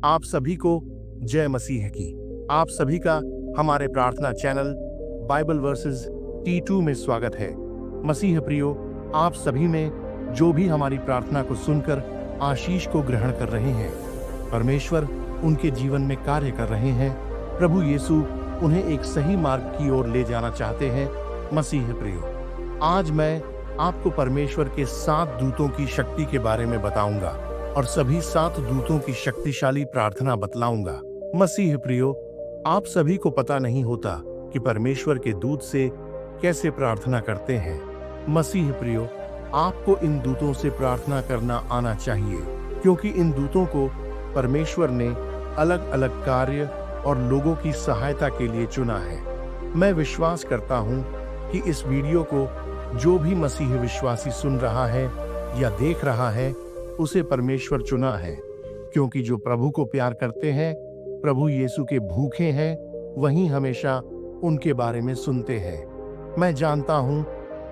आप सभी को जय मसीह की। आप सभी का हमारे प्रार्थना चैनल बाइबल वर्सेस T2 में स्वागत है। मसीह प्रियो, आप सभी में जो भी हमारी प्रार्थना को सुनकर आशीष को ग्रहण कर रहे हैं, परमेश्वर उनके जीवन में कार्य कर रहे हैं। प्रभु यीशु उन्हें एक सही मार्ग की ओर ले जाना चाहते हैं। मसीह प्रियो, आज मैं आपको परमेश्वर के 7 दूतों की शक्ति के बारे में बताऊंगा और सभी 7 दूतों की शक्तिशाली प्रार्थना बतलाऊंगा। मसीह प्रियो, आप सभी को पता नहीं होता कि परमेश्वर के दूत से कैसे प्रार्थना करते हैं। मसीह प्रियो, आपको इन दूतों से प्रार्थना करना आना चाहिए, क्योंकि इन दूतों को परमेश्वर ने अलग अलग कार्य और लोगों की सहायता के लिए चुना है। मैं विश्वास करता हूं कि इस वीडियो को जो भी मसीह विश्वासी सुन रहा है या देख रहा है, उसे परमेश्वर चुना है, क्योंकि जो प्रभु को प्यार करते हैं, प्रभु यीशु के भूखे हैं, वही हमेशा उनके बारे में सुनते हैं। मैं जानता हूं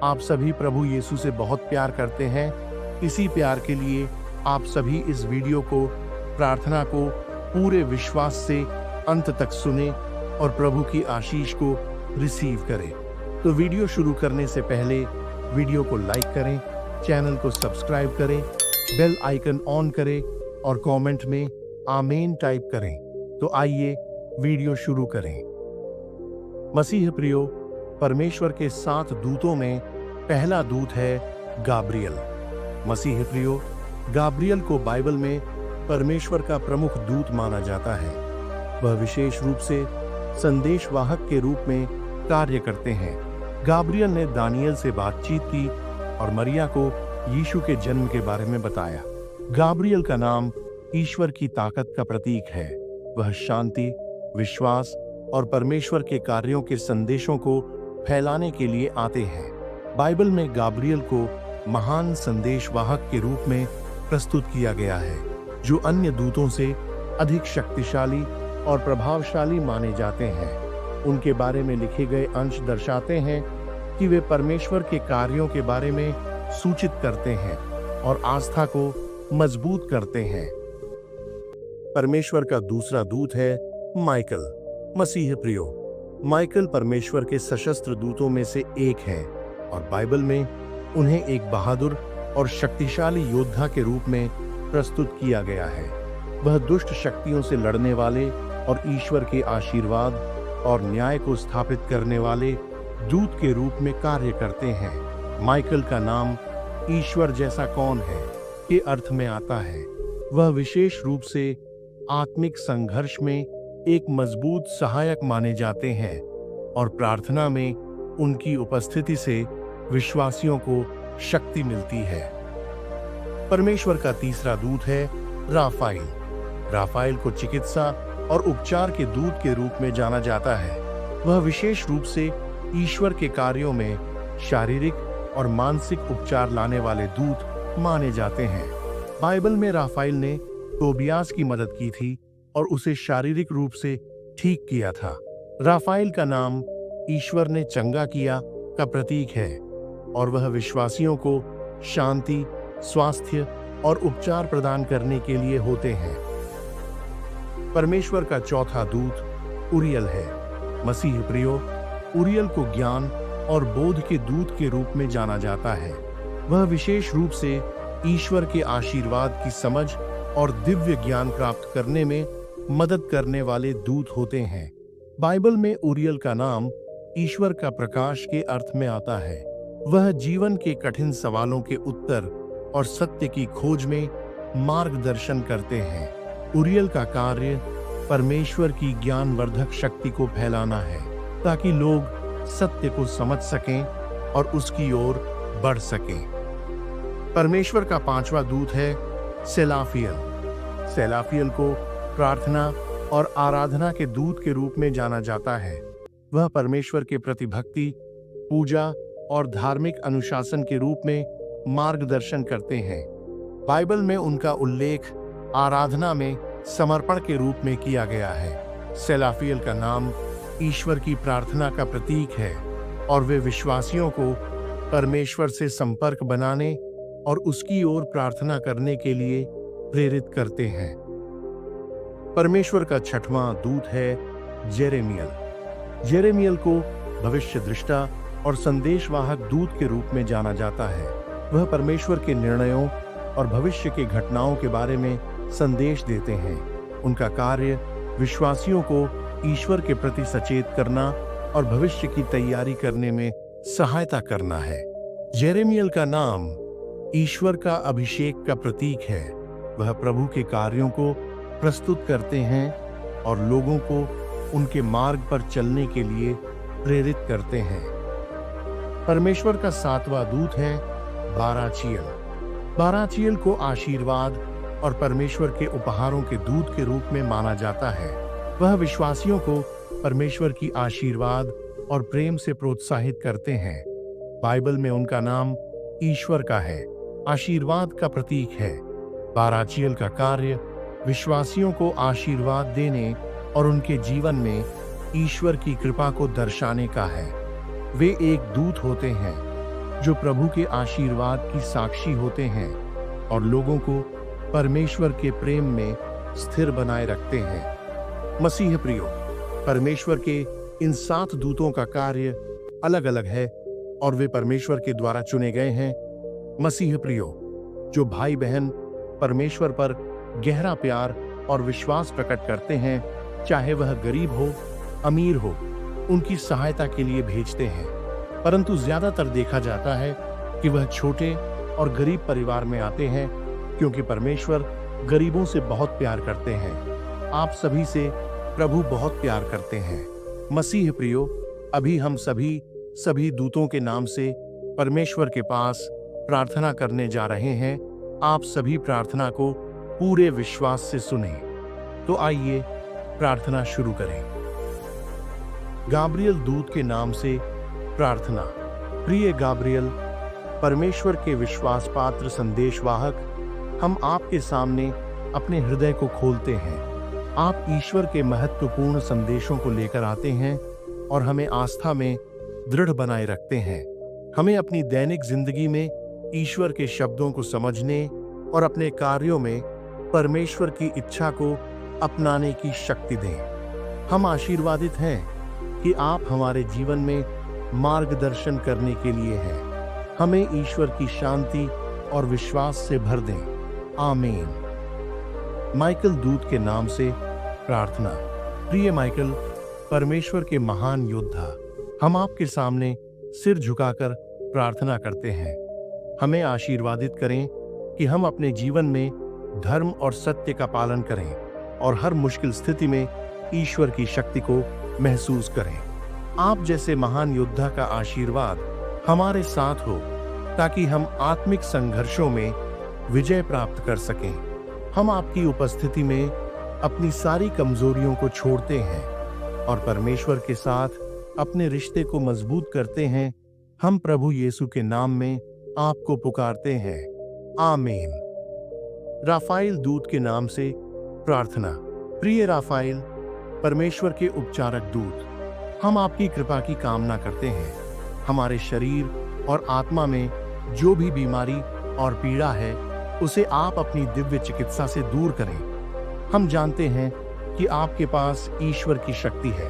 आप सभी प्रभु यीशु से बहुत प्यार करते हैं। इसी प्यार के लिए आप सभी इस वीडियो को, प्रार्थना को पूरे विश्वास से अंत तक सुने और प्रभु की आशीष को रिसीव करें। तो वीडियो शुरू करने से पहले वीडियो को लाइक करें, चैनल को सब्सक्राइब करें, बेल आइकन ऑन करें और कमेंट में आमीन टाइप करें। तो आइए वीडियो शुरू करें। मसीह प्रियो, परमेश्वर के 7 दूतों में पहला दूत है गाब्रियल। मसीह प्रियो, गाब्रियल को बाइबल में परमेश्वर का प्रमुख दूत माना जाता है। वह विशेष रूप से संदेशवाहक के रूप में कार्य करते हैं। गाब्रियल ने दानियल से बातचीत की और मरिया को यीशु के जन्म के बारे में बताया। गाब्रियल का नाम ईश्वर की ताकत का प्रतीक है। वह शांति, विश्वास और परमेश्वर के कार्यों के संदेशों को फैलाने के लिए आते हैं। बाइबल में गाब्रियल को महान संदेशवाहक के रूप में प्रस्तुत किया गया है, जो अन्य दूतों से अधिक शक्तिशाली और प्रभावशाली माने जाते हैं। उनके बारे में लिखे गए अंश दर्शाते हैं कि वे परमेश्वर के कार्यों के बारे में सूचित करते हैं और आस्था को मजबूत करते हैं। परमेश्वर का दूसरा दूत है माइकल। मसीह प्रियो, माइकल परमेश्वर के सशस्त्र दूतों में से एक है और बाइबल में उन्हें एक बहादुर और शक्तिशाली योद्धा के रूप में प्रस्तुत किया गया है। वह दुष्ट शक्तियों से लड़ने वाले और ईश्वर के आशीर्वाद और न्याय को स्थापित करने वाले दूत के रूप में कार्य करते हैं। माइकल का नाम ईश्वर जैसा कौन है के अर्थ में आता है। वह विशेष रूप से आत्मिक संघर्ष में एक मजबूत सहायक माने जाते हैं और प्रार्थना में उनकी उपस्थिति से विश्वासियों को शक्ति मिलती है। परमेश्वर का तीसरा दूत है राफाइल। राफाइल को चिकित्सा और उपचार के दूत के रूप में जाना जाता है। वह विशेष रूप से ईश्वर के कार्यों में शारीरिक और मानसिक उपचार लाने वाले दूत माने जाते हैं। बाइबल में राफाइल ने तोबियास की मदद की थी और उसे शारीरिक रूप से ठीक किया था। राफाइल का नाम ईश्वर ने चंगा किया का प्रतीक है और वह विश्वासियों को शांति, स्वास्थ्य और उपचार प्रदान करने के लिए होते हैं। परमेश्वर का चौथा दूत उरियल है। मसीह प्रियो, उरियल को ज्ञान और बोध के दूत के रूप में जाना जाता है। वह विशेष रूप से ईश्वर के आशीर्वाद की समझ और दिव्य ज्ञान प्राप्त करने में मदद करने वाले दूत होते हैं। बाइबल में उरियल का नाम ईश्वर का प्रकाश के अर्थ में आता है। वह जीवन के कठिन सवालों के उत्तर और सत्य की खोज में मार्गदर्शन करते हैं। उरियल का कार्य परमेश्वर की ज्ञानवर्धक शक्ति को फैलाना है, ताकि लोग सत्य को समझ सकें और उसकी ओर बढ़ सकें। परमेश्वर का पांचवा दूत है सेलाफियल। सेलाफियल को प्रार्थना और आराधना के दूत के रूप में जाना जाता है। वह परमेश्वर के प्रति भक्ति, पूजा और धार्मिक अनुशासन के रूप में मार्गदर्शन करते हैं। बाइबल में उनका उल्लेख आराधना में समर्पण के रूप में किया गया है। सेलाफियल का नाम ईश्वर की प्रार्थना का प्रतीक है और वे विश्वासियों को परमेश्वर से संपर्क बनाने और उसकी ओर प्रार्थना करने के लिए प्रेरित करते हैं। परमेश्वर का छठवां दूत है जेरेमियल। जेरेमियल को भविष्य दृष्टा और संदेशवाहक दूत के रूप में जाना जाता है। वह परमेश्वर के निर्णयों और भविष्य के घटनाओं के बारे में संदेश देते हैं। उनका कार्य विश्वासियों को ईश्वर के प्रति सचेत करना और भविष्य की तैयारी करने में सहायता करना है। जेरेमियल का नाम ईश्वर का अभिषेक का प्रतीक है। वह प्रभु के कार्यों को प्रस्तुत करते हैं और लोगों को उनके मार्ग पर चलने के लिए प्रेरित करते हैं। परमेश्वर का सातवां दूत है बाराचियल। बाराचियल को आशीर्वाद और परमेश्वर के उपहारों के दूत के रूप में माना जाता है। वह विश्वासियों को परमेश्वर की आशीर्वाद और प्रेम से प्रोत्साहित करते हैं। बाइबल में उनका नाम ईश्वर का है, आशीर्वाद का प्रतीक है। बाराचियल का कार्य विश्वासियों को आशीर्वाद देने और उनके जीवन में ईश्वर की कृपा को दर्शाने का है। वे एक दूत होते हैं जो प्रभु के आशीर्वाद की साक्षी होते हैं और लोगों को परमेश्वर के प्रेम में स्थिर बनाए रखते हैं। मसीह प्रियो, परमेश्वर के इन 7 दूतों का कार्य अलग अलग है और वे परमेश्वर के द्वारा चुने गए हैं। मसीह प्रियो, जो भाई बहन परमेश्वर पर गहरा प्यार और विश्वास प्रकट करते हैं, चाहे वह गरीब हो अमीर हो, उनकी सहायता के लिए भेजते हैं। परंतु ज्यादातर देखा जाता है कि वह छोटे और गरीब परिवार में आते हैं, क्योंकि परमेश्वर गरीबों से बहुत प्यार करते हैं। आप सभी से प्रभु बहुत प्यार करते हैं। मसीह प्रियो, अभी हम सभी दूतों के नाम से परमेश्वर के पास प्रार्थना करने जा रहे हैं। आप सभी प्रार्थना को पूरे विश्वास से सुने। तो आइए प्रार्थना शुरू करें। गाब्रियल दूत के नाम से प्रार्थना। प्रिय गाब्रियल, परमेश्वर के विश्वास पात्र संदेशवाहक, हम आपके सामने अपने हृदय को खोलते हैं। आप ईश्वर के महत्वपूर्ण संदेशों को लेकर आते हैं और हमें आस्था में दृढ़ बनाए रखते हैं। हमें अपनी दैनिक जिंदगी में ईश्वर के शब्दों को समझने और अपने कार्यों में परमेश्वर की इच्छा को अपनाने की शक्ति दें। हम आशीर्वादित हैं कि आप हमारे जीवन में मार्गदर्शन करने के लिए हैं। हमें ईश्वर की शांति और विश्वास से भर दें। आमीन। माइकल दूत के नाम से प्रार्थना। प्रिय माइकल, परमेश्वर के महान योद्धा, हम आपके सामने सिर झुकाकर प्रार्थना करते हैं। हमें आशीर्वादित करें कि हम अपने जीवन में धर्म और सत्य का पालन करें और हर मुश्किल स्थिति में ईश्वर की शक्ति को महसूस करें। आप जैसे महान योद्धा का आशीर्वाद हमारे साथ हो, ताकि हम आत्मिक संघर्षों में विजय प्राप्त कर सकें। हम आपकी उपस्थिति में अपनी सारी कमजोरियों को छोड़ते हैं और परमेश्वर के साथ अपने रिश्ते को मजबूत करते हैं। हम प्रभु यीशु के नाम में आपको पुकारते हैं। आमीन। राफाइल दूत के नाम से प्रार्थना। प्रिय राफाइल, परमेश्वर के उपचारक दूत, हम आपकी कृपा की कामना करते हैं। हमारे शरीर और आत्मा में जो भी बीमारी और पीड़ा है, उसे आप अपनी दिव्य चिकित्सा से दूर करें। हम जानते हैं कि आपके पास ईश्वर की शक्ति है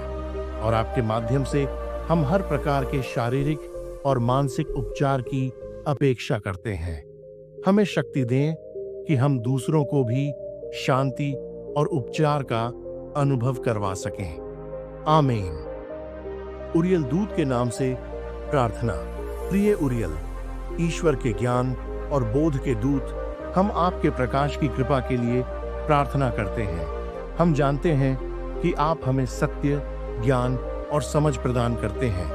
और आपके माध्यम से हम हर प्रकार के शारीरिक और मानसिक उपचार की अपेक्षा करते हैं। हमें शक्ति दें कि हम दूसरों को भी शांति और उपचार का अनुभव करवा सकें। आमीन। उरियल दूत के नाम से प्रार्थना। प्रिय उरियल, ईश्वर के ज्ञान और बोध के दूत, हम आपके प्रकाश की कृपा के लिए प्रार्थना करते हैं। हम जानते हैं कि आप हमें सत्य, ज्ञान और समझ प्रदान करते हैं,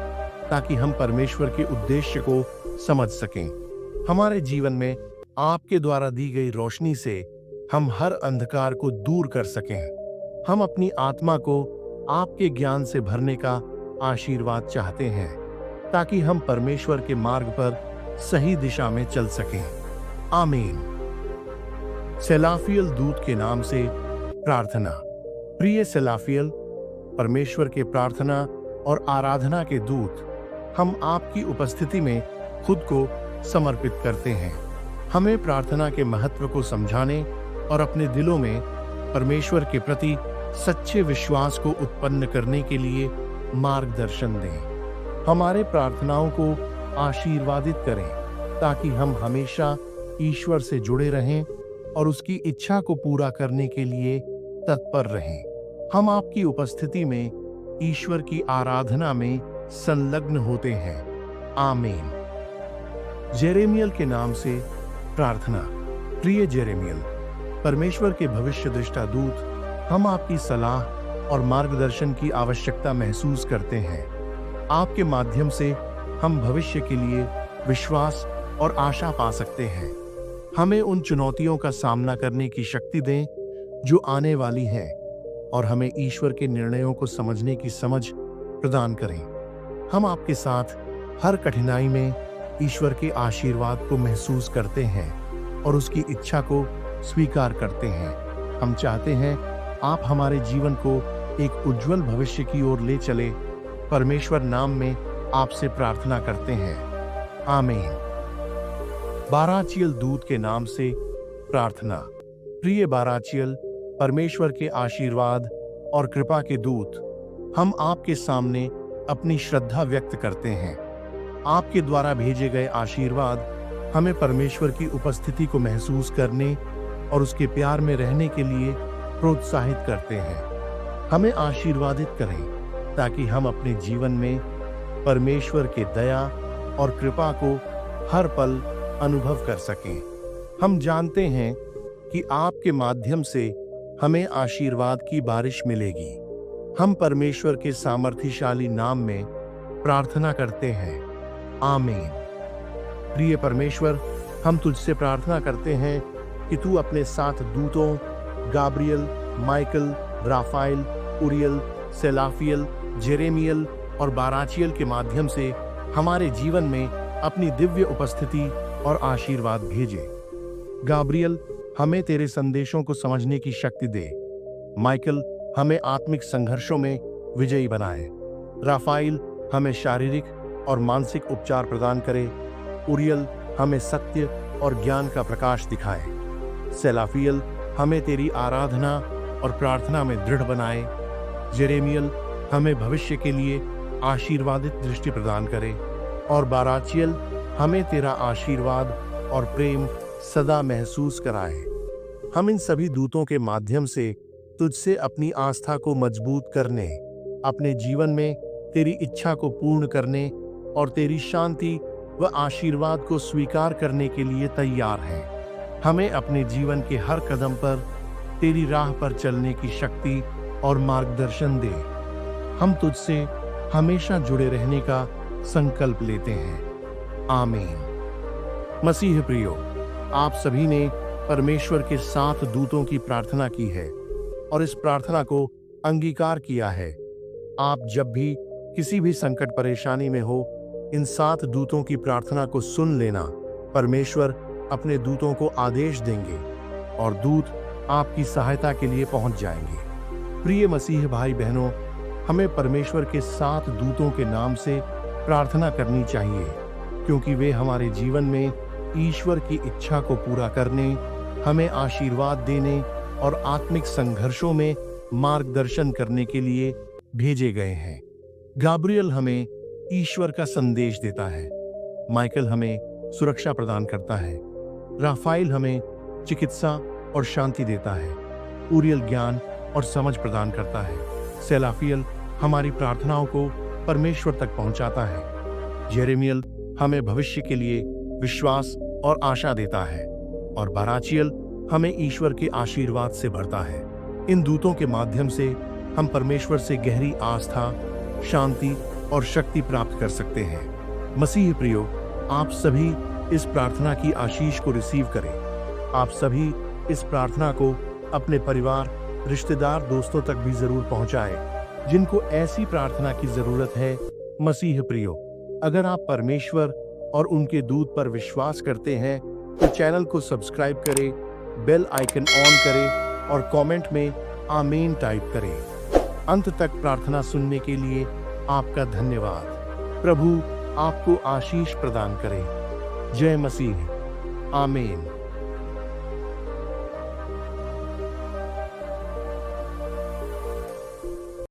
ताकि हम परमेश्वर के उद्देश्य को समझ सकें। हमारे जीवन में आपके द्वारा दी गई रोशनी से हम हर अंधकार को दूर कर सकें। हम अपनी आत्मा को आपके ज्ञान से भरने का आशीर्वाद चाहते हैं, ताकि हम परमेश्वर के मार्ग पर सही दिशा में चल सकें। आमीन। सेलाफियल दूत के नाम से प्रार्थना। प्रिय सेलाफियल, परमेश्वर के प्रार्थना और आराधना के दूत, हम आपकी उपस्थिति में खुद को समर्पित करते हैं। हमें प्रार्थना के महत्व को समझाने और अपने दिलों में परमेश्वर के प्रति सच्चे विश्वास को उत्पन्न करने के लिए मार्गदर्शन दें। हमारे प्रार्थनाओं को आशीर्वादित करें ताकि हम हमेशा ईश्वर से जुड़े रहें और उसकी इच्छा को पूरा करने के लिए तत्पर रहें। हम आपकी उपस्थिति में ईश्वर की आराधना में संलग्न होते हैं। आमीन। जेरेमियल के नाम से प्रार्थना। प्रिय जेरेमियल, परमेश्वर के भविष्य दृष्टा दूत, हम आपकी सलाह और मार्गदर्शन की आवश्यकता महसूस करते हैं। आपके माध्यम से हम भविष्य के लिए विश्वास और आशा पा सकते हैं। हमें उन चुनौतियों का सामना करने की शक्ति दें जो आने वाली है और हमें ईश्वर के निर्णयों को समझने की समझ प्रदान करें। हम आपके साथ हर कठिनाई में ईश्वर के आशीर्वाद को महसूस करते हैं और उसकी इच्छा को स्वीकार करते हैं। हम चाहते हैं आप हमारे जीवन को एक उज्जवल भविष्य की ओर ले चले। परमेश्वर नाम में आपसे प्रार्थना करते हैं। आमीन। बाराचियल दूत के नाम से प्रार्थना। प्रिय बाराचियल, परमेश्वर के आशीर्वाद और कृपा के दूत, हम आपके सामने अपनी श्रद्धा व्यक्त करते हैं। आपके द्वारा भेजे गए आशीर्वाद हमें परमेश्वर की उपस्थिति को महसूस करने और उसके प्यार में रहने के लिए प्रोत्साहित करते हैं। हमें आशीर्वादित करें ताकि हम अपने जीवन में परमेश्वर के दया और कृपा को हर पल अनुभव कर सकें। हम जानते हैं कि आपके माध्यम से हमें आशीर्वाद की बारिश मिलेगी। हम परमेश्वर के सामर्थ्यशाली नाम में प्रार्थना करते हैं। आमीन। प्रिय परमेश्वर, हम तुझसे प्रार्थना करते हैं कि तू अपने 7 दूतों गाब्रियल, माइकल, राफाइल, उरियल, सेलाफियल, जेरेमियल और बाराचियल के माध्यम से हमारे जीवन में अपनी दिव्य उपस्थिति और आशीर्वाद भेजे। गाब्रियल, हमें तेरे संदेशों को समझने की शक्ति दे। माइकल, हमें आत्मिक संघर्षों में विजयी बनाए। राफाइल, हमें शारीरिक और मानसिक उपचार प्रदान करे। उरियल, हमें सत्य और ज्ञान का प्रकाश दिखाए। सेलाफियल, हमें तेरी आराधना और प्रार्थना में दृढ़ बनाए। जेरेमियल, हमें भविष्य के लिए आशीर्वादित दृष्टि प्रदान करे। और बाराचियल, हमें तेरा आशीर्वाद और प्रेम सदा महसूस कराए। हम इन सभी दूतों के माध्यम से तुझसे अपनी आस्था को मजबूत करने, अपने जीवन में तेरी इच्छा को पूर्ण करने और तेरी शांति व आशीर्वाद को स्वीकार करने के लिए तैयार हैं। हमें अपने जीवन के हर कदम पर तेरी राह पर चलने की शक्ति और मार्गदर्शन दे। हम तुझसे हमेशा जुड़े रहने का संकल्प लेते हैं। आमीन। मसीह प्रियो, आप सभी ने परमेश्वर के 7 दूतों की प्रार्थना की है और इस प्रार्थना को अंगीकार किया है। आप जब भी किसी भी संकट परेशानी में हो, इन 7 दूतों की प्रार्थना को सुन लेना। परमेश्वर अपने दूतों को आदेश देंगे और दूत आपकी सहायता के लिए पहुंच जाएंगे। प्रिय मसीह भाई बहनों, हमें परमेश्वर के 7 दूतों के नाम से प्रार्थना करनी चाहिए, क्योंकि वे हमारे जीवन में ईश्वर की इच्छा को पूरा करने, हमें आशीर्वाद देने और आत्मिक संघर्षों में मार्गदर्शन करने के लिए भेजे गए हैं। गाब्रियल हमें ईश्वर का संदेश देता है। माइकल हमें सुरक्षा प्रदान करता है। राफाइल हमें चिकित्सा और शांति देता है। उरियल ज्ञान और समझ प्रदान करता है। सेलाफियल हमारी प्रार्थनाओं को परमेश्वर तक पहुंचाता है। जेरेमियल हमें भविष्य के लिए विश्वास और आशा देता है और बाराचियल हमें ईश्वर के आशीर्वाद से भरता है। इन दूतों के माध्यम से हम परमेश्वर से गहरी आस्था, शांति और शक्ति प्राप्त कर सकते हैं। मसीह प्रियो, आप सभी इस प्रार्थना की आशीष को रिसीव करें। आप सभी इस प्रार्थना को अपने परिवार, रिश्तेदार, दोस्तों तक भी जरूर पहुंचाएं, जिनको ऐसी प्रार्थना की जरूरत है। मसीह प्रियो, अगर आप परमेश्वर और उनके दूत पर विश्वास करते हैं तो चैनल को सब्सक्राइब करें, बेल आइकन ऑन करें और कमेंट में आमीन टाइप करें। अंत तक प्रार्थना सुनने के लिए आपका धन्यवाद। प्रभु आपको आशीष प्रदान करे। जय मसीह। आमीन।